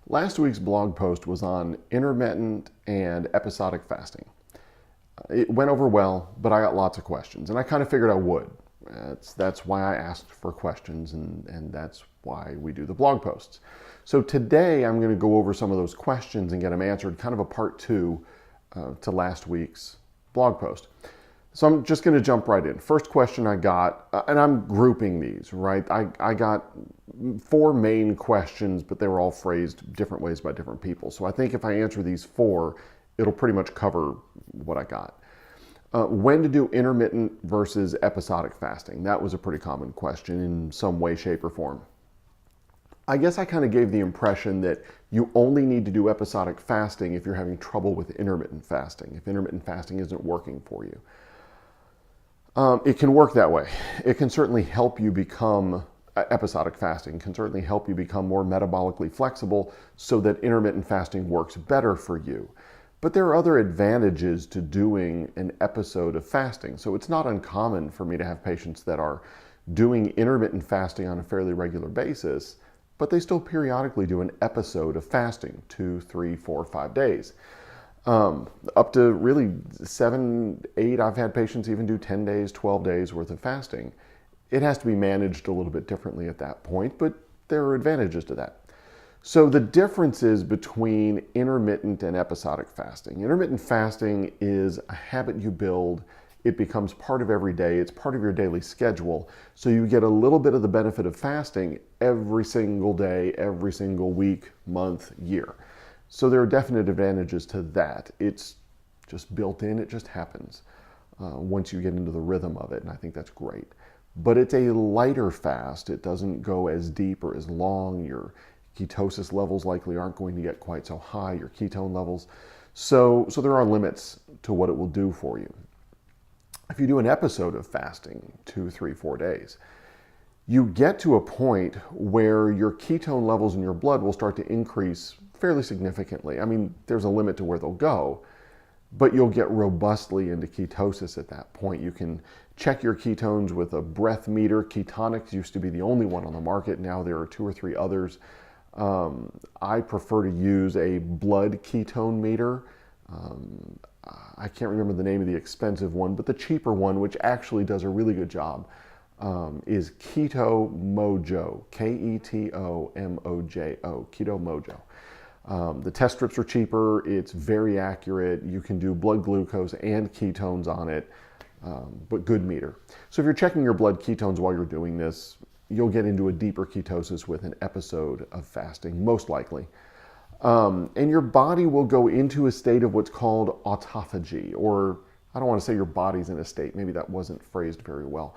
Last week's blog post was on intermittent and episodic fasting. It went over well, but I got lots of questions, and I kind of figured I would. That's why I asked for questions, and that's why we do the blog posts. So today I'm going to go over some of those questions and get them answered, kind of a part two to last week's blog post. So I'm just going to jump right in. First question I got, and I'm grouping these, right? I got four main questions, but they were all phrased different ways by different people. So I think if I answer these four, it'll pretty much cover what I got. When to do intermittent versus episodic fasting? That was a pretty common question in some way, shape, or form. I guess I kind of gave the impression that you only need to do episodic fasting if you're having trouble with intermittent fasting, if intermittent fasting isn't working for you. It can work that way. It can certainly help you become, episodic fasting can certainly help you become more metabolically flexible so that intermittent fasting works better for you. But there are other advantages to doing an episode of fasting. So it's not uncommon for me to have patients that are doing intermittent fasting on a fairly regular basis, but they still periodically do an episode of fasting, 2, 3, 4, 5 days. Up to really 7, 8, I've had patients even do 10 days, 12 days worth of fasting. It has to be managed a little bit differently at that point, but there are advantages to that. So the differences between intermittent and episodic fasting. Intermittent fasting is a habit you build. It becomes part of every day. It's part of your daily schedule. So you get a little bit of the benefit of fasting every single day, every single week, month, year. So there are definite advantages to that. It's just built in. It just happens once you get into the rhythm of it, and I think that's great. But it's a lighter fast. It doesn't go as deep or as long. Your ketosis levels likely aren't going to get quite so high, your ketone levels. So there are limits to what it will do for you. If you do an episode of fasting, 2, 3, 4 days, you get to a point where your ketone levels in your blood will start to increase fairly significantly. I mean, there's a limit to where they'll go, but you'll get robustly into ketosis at that point. You can check your ketones with a breath meter. Ketonics used to be the only one on the market. Now there are 2 or 3 others. I prefer to use a blood ketone meter. I can't remember the name of the expensive one, but the cheaper one, which actually does a really good job, is Keto Mojo, Ketomojo, Keto Mojo. The test strips are cheaper. It's very accurate. You can do blood glucose and ketones on it, but good meter. So if you're checking your blood ketones while you're doing this, you'll get into a deeper ketosis with an episode of fasting, most likely. And your body will go into a state of what's called autophagy, or I don't want to say your body's in a state, maybe that wasn't phrased very well,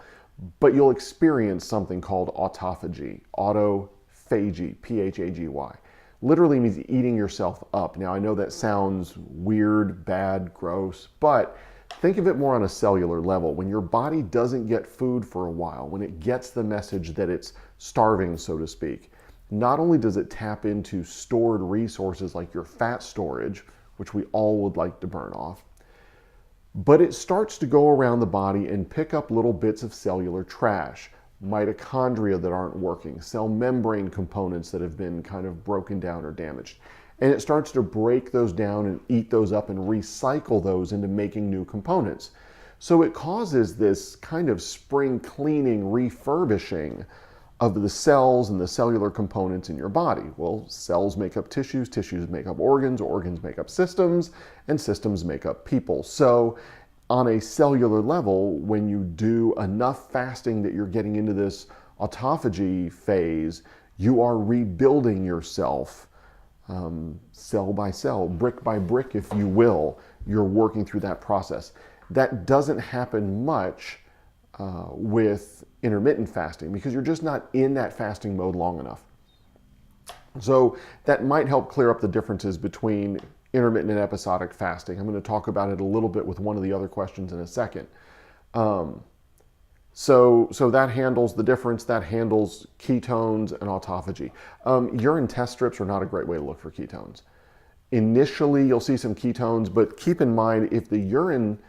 but you'll experience something called autophagy, autophagy, P-H-A-G-Y. Literally means eating yourself up. Now I know that sounds weird, bad, gross, but think of it more on a cellular level. When your body doesn't get food for a while, when it gets the message that it's starving, so to speak, not only does it tap into stored resources like your fat storage, which we all would like to burn off, but it starts to go around the body and pick up little bits of cellular trash, mitochondria that aren't working, cell membrane components that have been kind of broken down or damaged. And it starts to break those down and eat those up and recycle those into making new components. So it causes this kind of spring cleaning, refurbishing of the cells and the cellular components in your body. Well, cells make up tissues, tissues make up organs, organs make up systems, and systems make up people. So on a cellular level, when you do enough fasting that you're getting into this autophagy phase, you are rebuilding yourself cell by cell, brick by brick, if you will. You're working through that process. That doesn't happen much with intermittent fasting because you're just not in that fasting mode long enough. So that might help clear up the differences between intermittent and episodic fasting. I'm going to talk about it a little bit with one of the other questions in a second. So that handles the difference. That handles ketones and autophagy. Urine test strips are not a great way to look for ketones. Initially, you'll see some ketones, but keep in mind if the urine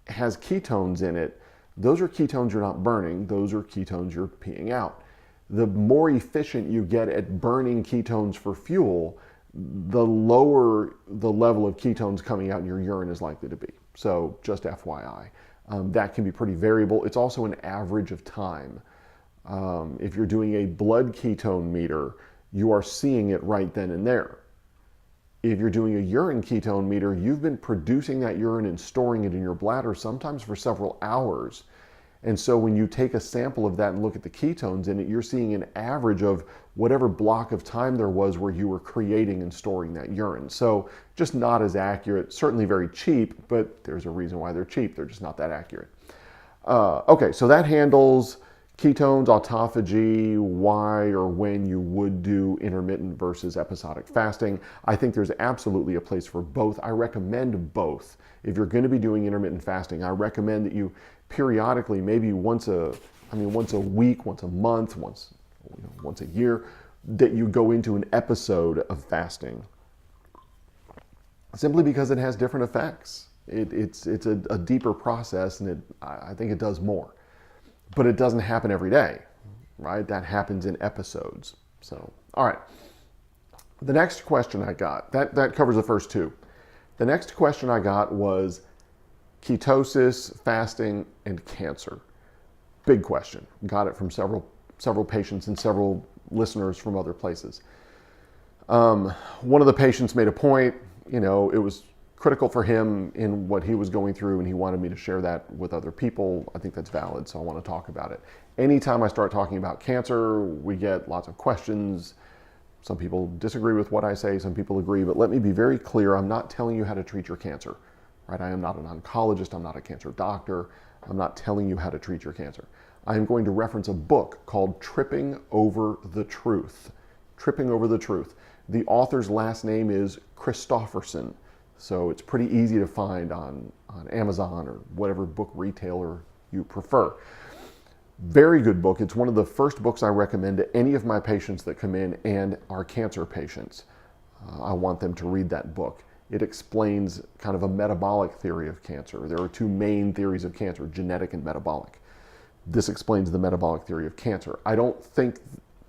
has ketones in it, those are ketones you're not burning. Those are ketones you're peeing out. The more efficient you get at burning ketones for fuel, the lower the level of ketones coming out in your urine is likely to be. So just FYI. That can be pretty variable. It's also an average of time. If you're doing a blood ketone meter, you are seeing it right then and there. If you're doing a urine ketone meter, you've been producing that urine and storing it in your bladder sometimes for several hours. And so when you take a sample of that and look at the ketones in it, you're seeing an average of whatever block of time there was where you were creating and storing that urine. So just not as accurate, certainly very cheap, but there's a reason why they're cheap. They're just not that accurate. Okay, so that handles ketones, autophagy, why or when you would do intermittent versus episodic fasting. I think there's absolutely a place for both. I recommend both. If you're going to be doing intermittent fasting, I recommend that you periodically, maybe once a week, once a month, once a year, that you go into an episode of fasting. Simply because it has different effects. It's a deeper process, and I think it does more. But it doesn't happen every day, right? That happens in episodes. So, all right. The next question I got, that covers the first two. The next question I got was ketosis, fasting, and cancer. Big question. Got it from several patients and several listeners from other places. One of the patients made a point, it was critical for him in what he was going through, and he wanted me to share that with other people. I think that's valid, so I want to talk about it. Anytime I start talking about cancer, we get lots of questions. Some people disagree with what I say, some people agree, but let me be very clear, I'm not telling you how to treat your cancer, right? I am not an oncologist, I'm not a cancer doctor, I'm not telling you how to treat your cancer. I am going to reference a book called Tripping Over the Truth. Tripping Over the Truth. The author's last name is Christofferson. So it's pretty easy to find on Amazon or whatever book retailer you prefer. Very good book. It's one of the first books I recommend to any of my patients that come in and are cancer patients. I want them to read that book. It explains kind of a metabolic theory of cancer. There are two main theories of cancer, genetic and metabolic. This explains the metabolic theory of cancer. I don't think,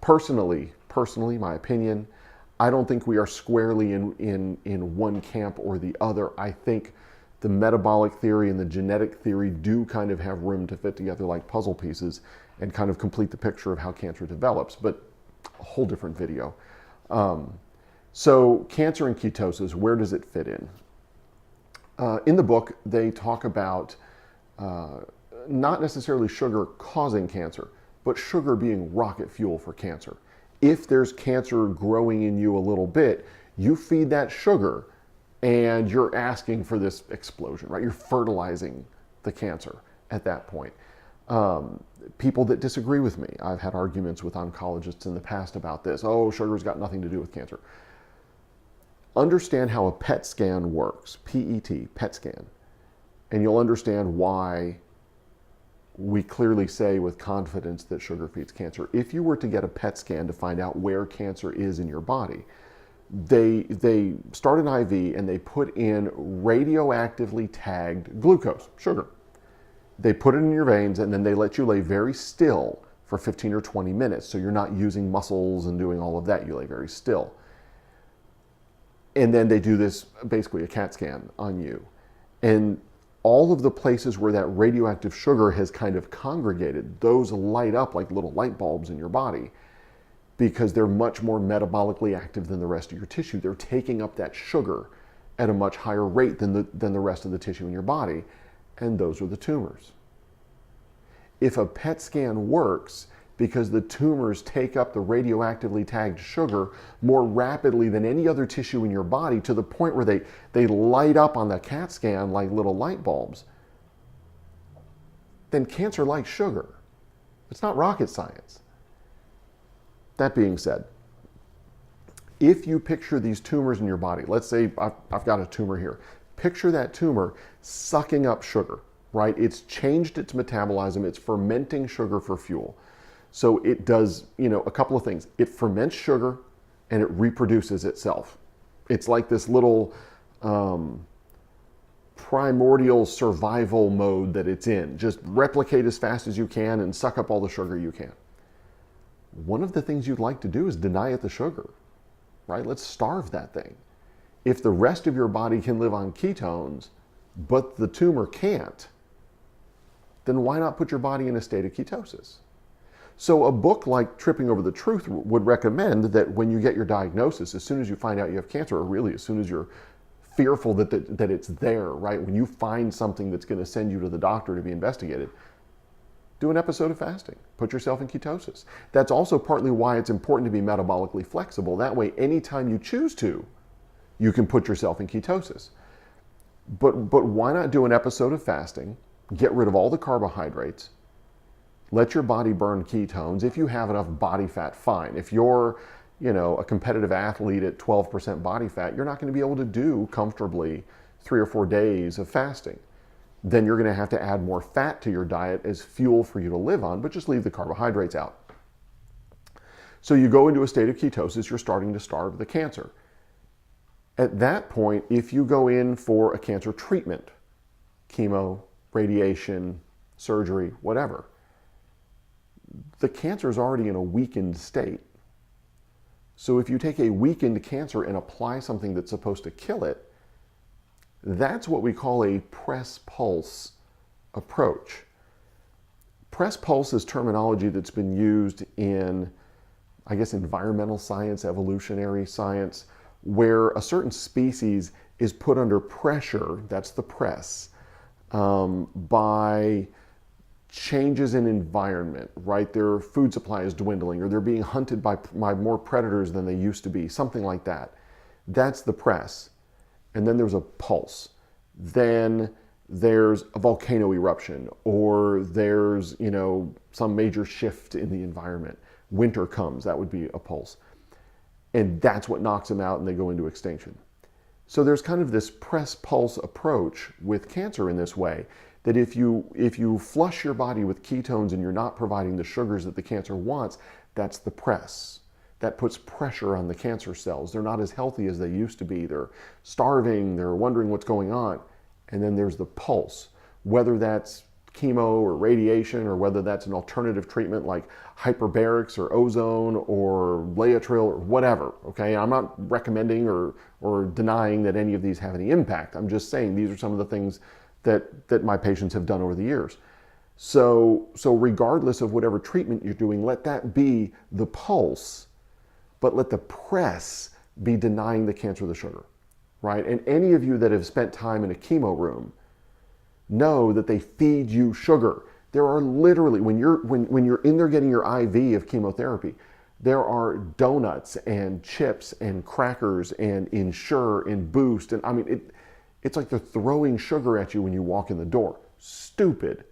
personally, my opinion, I don't think we are squarely in one camp or the other. I think the metabolic theory and the genetic theory do kind of have room to fit together like puzzle pieces and kind of complete the picture of how cancer develops, but a whole different video. So cancer and ketosis, where does it fit in? In the book, they talk about not necessarily sugar causing cancer, but sugar being rocket fuel for cancer. If there's cancer growing in you a little bit, you feed that sugar and you're asking for this explosion, right? You're fertilizing the cancer at that point. People that disagree with me, I've had arguments with oncologists in the past about this. Oh, sugar's got nothing to do with cancer. Understand how a PET scan works, PET, PET scan, and you'll understand why we clearly say with confidence that sugar feeds cancer. If you were to get a PET scan to find out where cancer is in your body, they start an IV and they put in radioactively tagged glucose, sugar. They put it in your veins and then they let you lay very still for 15 or 20 minutes. So you're not using muscles and doing all of that. You lay very still. And then they do this, basically a CAT scan on you. And all of the places where that radioactive sugar has kind of congregated, those light up like little light bulbs in your body because they're much more metabolically active than the rest of your tissue. They're taking up that sugar at a much higher rate than the rest of the tissue in your body, and those are the tumors. If a PET scan works because the tumors take up the radioactively tagged sugar more rapidly than any other tissue in your body to the point where they light up on the CAT scan like little light bulbs, then cancer likes sugar. It's not rocket science. That being said, if you picture these tumors in your body, let's say I've got a tumor here. Picture that tumor sucking up sugar, right? It's changed its metabolism. It's fermenting sugar for fuel. So it does, a couple of things. It ferments sugar and it reproduces itself. It's like this little primordial survival mode that it's in. Just replicate as fast as you can and suck up all the sugar you can. One of the things you'd like to do is deny it the sugar. right? Let's starve that thing. If the rest of your body can live on ketones, but the tumor can't, then why not put your body in a state of ketosis? So a book like Tripping Over the Truth would recommend that when you get your diagnosis, as soon as you find out you have cancer, or really as soon as you're fearful that it's there, right? When you find something that's going to send you to the doctor to be investigated, do an episode of fasting. Put yourself in ketosis. That's also partly why it's important to be metabolically flexible. That way, anytime you choose to, you can put yourself in ketosis. But why not do an episode of fasting, get rid of all the carbohydrates, let your body burn ketones. If you have enough body fat, fine. If you're, a competitive athlete at 12% body fat, you're not going to be able to do comfortably 3 or 4 days of fasting. Then you're going to have to add more fat to your diet as fuel for you to live on, but just leave the carbohydrates out. So you go into a state of ketosis, you're starting to starve the cancer. At that point, if you go in for a cancer treatment, chemo, radiation, surgery, whatever, the cancer is already in a weakened state. So if you take a weakened cancer and apply something that's supposed to kill it, that's what we call a press pulse approach. Press pulse is terminology that's been used in, environmental science, evolutionary science, where a certain species is put under pressure, that's the press, by changes in environment, right? Their food supply is dwindling, or they're being hunted by more predators than they used to be, something like that. That's the press. And then there's a pulse. Then there's a volcano eruption, or there's, some major shift in the environment. Winter comes, that would be a pulse. And that's what knocks them out and they go into extinction. So there's kind of this press pulse approach with cancer in this way, that if you flush your body with ketones and you're not providing the sugars that the cancer wants, that's the press. That puts pressure on the cancer cells. They're not as healthy as they used to be. They're starving, they're wondering what's going on. And then there's the pulse, whether that's chemo or radiation, or whether that's an alternative treatment like hyperbarics or ozone or Laetrile or whatever, okay? I'm not recommending or denying that any of these have any impact. I'm just saying these are some of the things that my patients have done over the years. So regardless of whatever treatment you're doing, let that be the pulse, but let the press be denying the cancer the sugar, right? And any of you that have spent time in a chemo room know that they feed you sugar. There are literally, when you're in there getting your IV of chemotherapy, there are donuts and chips and crackers and Ensure and Boost, and it's like they're throwing sugar at you when you walk in the door. Stupid.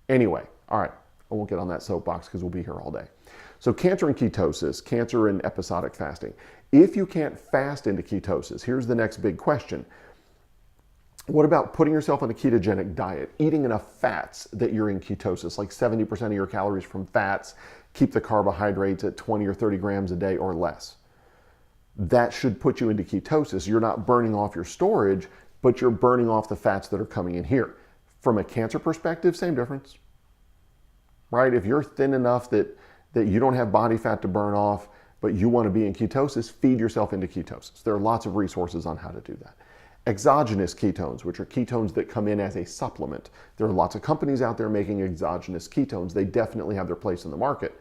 Anyway, all right, I won't get on that soapbox because we'll be here all day. So cancer and ketosis, cancer and episodic fasting. If you can't fast into ketosis, here's the next big question. What about putting yourself on a ketogenic diet, eating enough fats that you're in ketosis, like 70% of your calories from fats, keep the carbohydrates at 20 or 30 grams a day or less? That should put you into ketosis. You're not burning off your storage, but you're burning off the fats that are coming in here. From a cancer perspective, same difference, right? If you're thin enough that you don't have body fat to burn off, but you want to be in ketosis, feed yourself into ketosis. There are lots of resources on how to do that. Exogenous ketones, which are ketones that come in as a supplement. There are lots of companies out there making exogenous ketones. They definitely have their place in the market.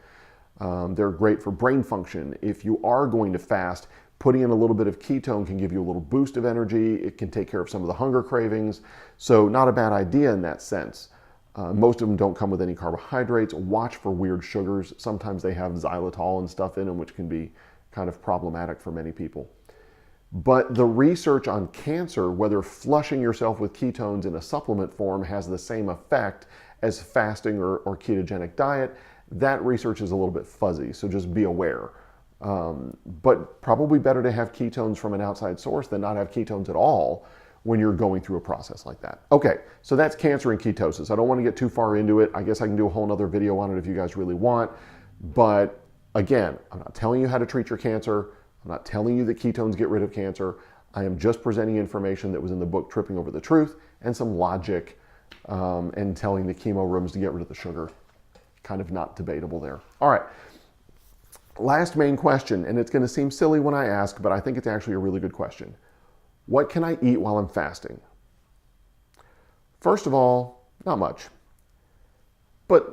They're great for brain function. If you are going to fast, putting in a little bit of ketone can give you a little boost of energy. It can take care of some of the hunger cravings. So not a bad idea in that sense. Most of them don't come with any carbohydrates. Watch for weird sugars. Sometimes they have xylitol and stuff in them, which can be kind of problematic for many people. But the research on cancer, whether flushing yourself with ketones in a supplement form has the same effect as fasting or ketogenic diet, that research is a little bit fuzzy, so just be aware. But probably better to have ketones from an outside source than not have ketones at all when you're going through a process like that. Okay, so that's cancer and ketosis. I don't want to get too far into it. I guess I can do a whole nother video on it if you guys really want. But again, I'm not telling you how to treat your cancer. I'm not telling you that ketones get rid of cancer. I am just presenting information that was in the book Tripping Over the Truth and some logic and telling the chemo rooms to get rid of the sugar. Kind of not debatable there. All right, Last main question, and it's going to seem silly when I ask, but I think it's actually a really good question. What can I eat while I'm fasting? First of all, not much. But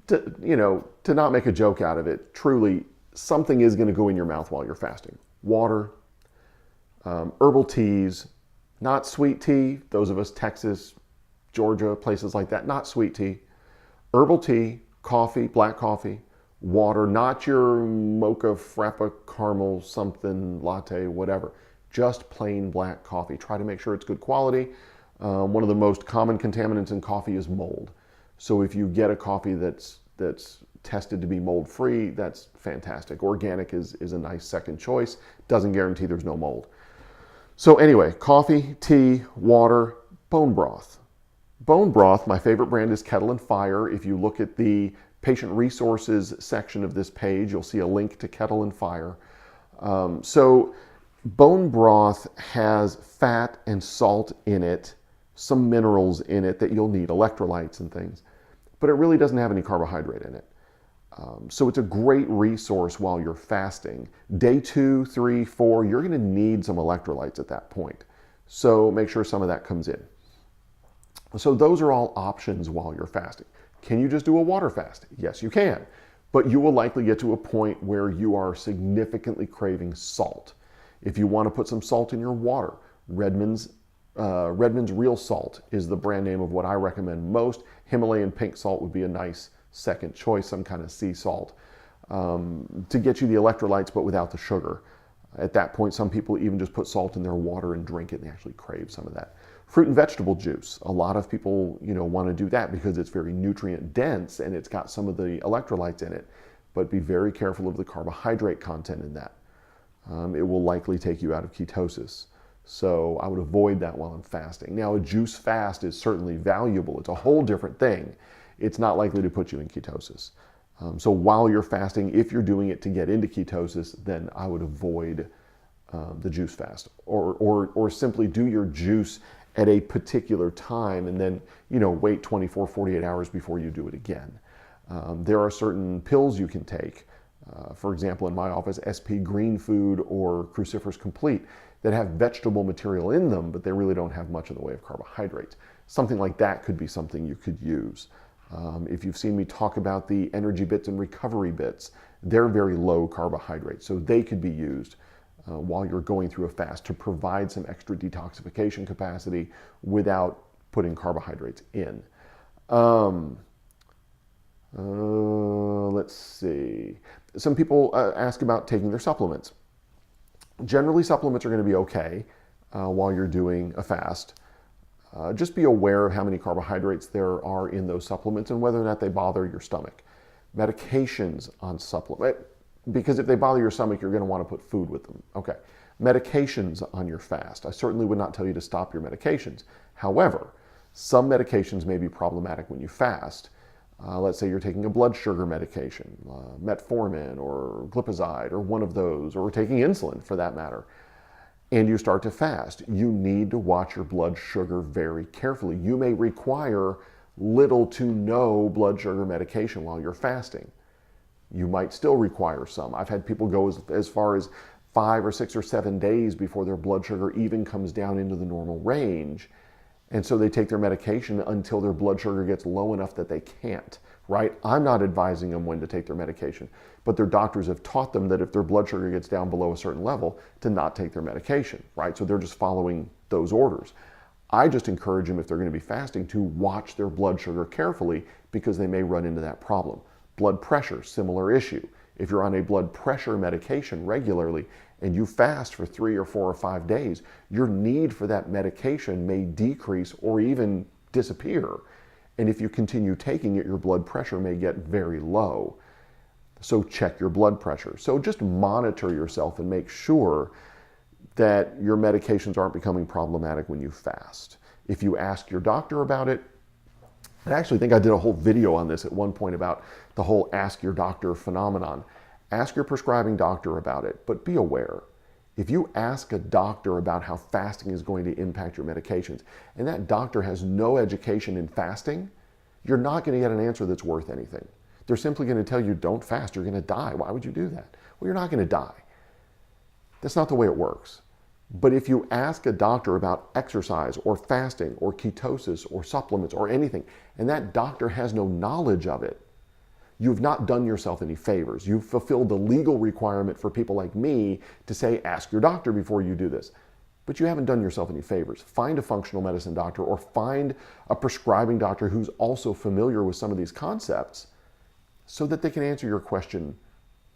to not make a joke out of it, truly, something is going to go in your mouth while you're fasting. Water, herbal teas, not sweet tea. Those of us, Texas, Georgia, places like that, not sweet tea. Herbal tea, coffee, black coffee, water, not your mocha, frappa, caramel, something, latte, whatever. Just plain black coffee. Try to make sure it's good quality. One of the most common contaminants in coffee is mold. So if you get a coffee that's tested to be mold free, that's fantastic. Organic is a nice second choice. Doesn't guarantee there's no mold. So anyway, coffee, tea, water, bone broth. Bone broth, my favorite brand is Kettle and Fire. If you look at the patient resources section of this page, you'll see a link to Kettle and Fire. So bone broth has fat and salt in it, some minerals in it that you'll need, electrolytes and things, but it really doesn't have any carbohydrate in it. So it's a great resource while you're fasting. Day 2, 3, 4, you're going to need some electrolytes at that point. So make sure some of that comes in. So those are all options while you're fasting. Can you just do a water fast? Yes, you can. But you will likely get to a point where you are significantly craving salt. If you want to put some salt in your water, Redmond's Real Salt is the brand name of what I recommend most. Himalayan pink salt would be a nice second choice, some kind of sea salt, to get you the electrolytes but without the sugar. At that point, some people even just put salt in their water and drink it, and they actually crave some of that. Fruit and vegetable juice. A lot of people, want to do that because it's very nutrient dense and it's got some of the electrolytes in it. But be very careful of the carbohydrate content in that. It will likely take you out of ketosis. So I would avoid that while I'm fasting. Now, a juice fast is certainly valuable. It's a whole different thing. It's not likely to put you in ketosis. So while you're fasting, if you're doing it to get into ketosis, then I would avoid the juice fast, or simply do your juice at a particular time and then wait 24, 48 hours before you do it again. There are certain pills you can take. For example, in my office, SP Green Food or Cruciferous Complete, that have vegetable material in them, but they really don't have much in the way of carbohydrates. Something like that could be something you could use. If you've seen me talk about the energy bits and recovery bits, they're very low carbohydrates, so they could be used while you're going through a fast to provide some extra detoxification capacity without putting carbohydrates in. Let's see. Some people ask about taking their supplements. Generally, supplements are going to be okay while you're doing a fast. Just be aware of how many carbohydrates there are in those supplements and whether or not they bother your stomach. Medications on supplement, because if they bother your stomach, you're going to want to put food with them. Okay. Medications on your fast. I certainly would not tell you to stop your medications. However, some medications may be problematic when you fast. Let's say you're taking a blood sugar medication, metformin or glipizide or one of those, or taking insulin for that matter, and you start to fast. You need to watch your blood sugar very carefully. You may require little to no blood sugar medication while you're fasting. You might still require some. I've had people go as far as 5 or 6 or 7 days before their blood sugar even comes down into the normal range. And so they take their medication until their blood sugar gets low enough that they can't, right? I'm not advising them when to take their medication, but their doctors have taught them that if their blood sugar gets down below a certain level, to not take their medication, right? So they're just following those orders. I just encourage them, if they're going to be fasting, to watch their blood sugar carefully because they may run into that problem. Blood pressure, similar issue. If you're on a blood pressure medication regularly and you fast for 3 or 4 or 5 days, your need for that medication may decrease or even disappear. And if you continue taking it, your blood pressure may get very low. So check your blood pressure. So just monitor yourself and make sure that your medications aren't becoming problematic when you fast. If you ask your doctor about it, I actually think I did a whole video on this at one point about the whole ask your doctor phenomenon. Ask your prescribing doctor about it, but be aware. If you ask a doctor about how fasting is going to impact your medications, and that doctor has no education in fasting, you're not going to get an answer that's worth anything. They're simply going to tell you, don't fast, you're going to die. Why would you do that? Well, you're not going to die. That's not the way it works. But if you ask a doctor about exercise or fasting or ketosis or supplements or anything, and that doctor has no knowledge of it, you've not done yourself any favors. You've fulfilled the legal requirement for people like me to say, ask your doctor before you do this. But you haven't done yourself any favors. Find a functional medicine doctor or find a prescribing doctor who's also familiar with some of these concepts so that they can answer your question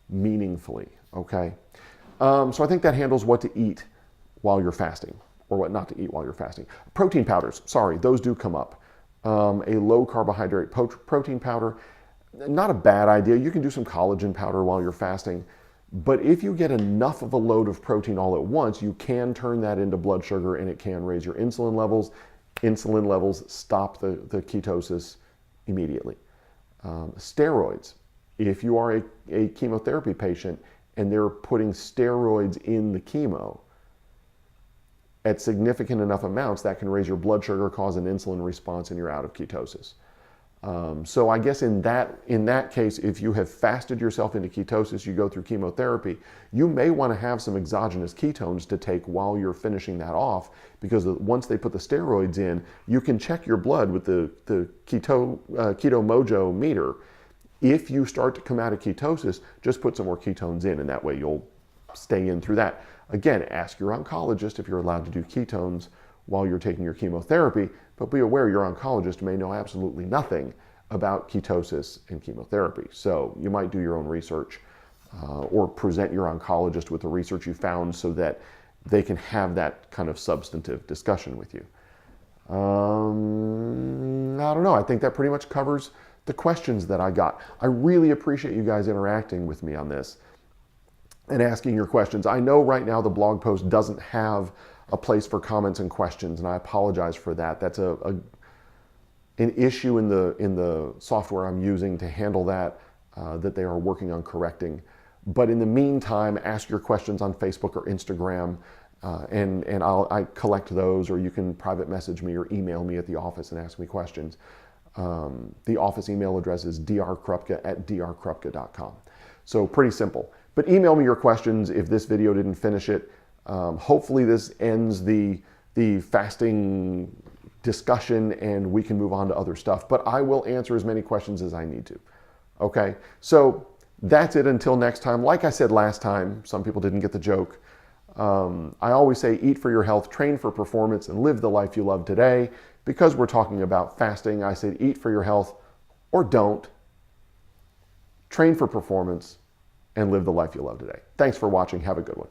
meaningfully, okay? So I think that handles what to eat while you're fasting, or what not to eat while you're fasting. Protein powders, sorry, those do come up. A low carbohydrate protein powder, not a bad idea. You can do some collagen powder while you're fasting, but if you get enough of a load of protein all at once, you can turn that into blood sugar and it can raise your insulin levels. Insulin levels stop the ketosis immediately. Steroids, if you are a chemotherapy patient and they're putting steroids in the chemo at significant enough amounts, that can raise your blood sugar, cause an insulin response, and you're out of ketosis. So I guess in that case, if you have fasted yourself into ketosis, you go through chemotherapy, you may want to have some exogenous ketones to take while you're finishing that off, because once they put the steroids in, you can check your blood with the keto mojo meter. If you start to come out of ketosis, just put some more ketones in, and that way you'll stay in through that. Again, ask your oncologist if you're allowed to do ketones while you're taking your chemotherapy, but be aware your oncologist may know absolutely nothing about ketosis and chemotherapy. So you might do your own research or present your oncologist with the research you found so that they can have that kind of substantive discussion with you. I don't know. I think that pretty much covers the questions that I got. I really appreciate you guys interacting with me on this and asking your questions. I know right now the blog post doesn't have a place for comments and questions, and I apologize for that. That's an issue in the software I'm using to handle that, that they are working on correcting. But in the meantime, ask your questions on Facebook or Instagram, and I collect those, or you can private message me or email me at the office and ask me questions. The office email address is drkrupka@drkrupka.com. So pretty simple. But email me your questions if this video didn't finish it. Hopefully this ends the fasting discussion and we can move on to other stuff. But I will answer as many questions as I need to. Okay, so that's it until next time. Like I said last time, some people didn't get the joke. I always say eat for your health, train for performance, and live the life you love today. Because we're talking about fasting, I said eat for your health or don't. Train for performance and live the life you love today. Thanks for watching. Have a good one.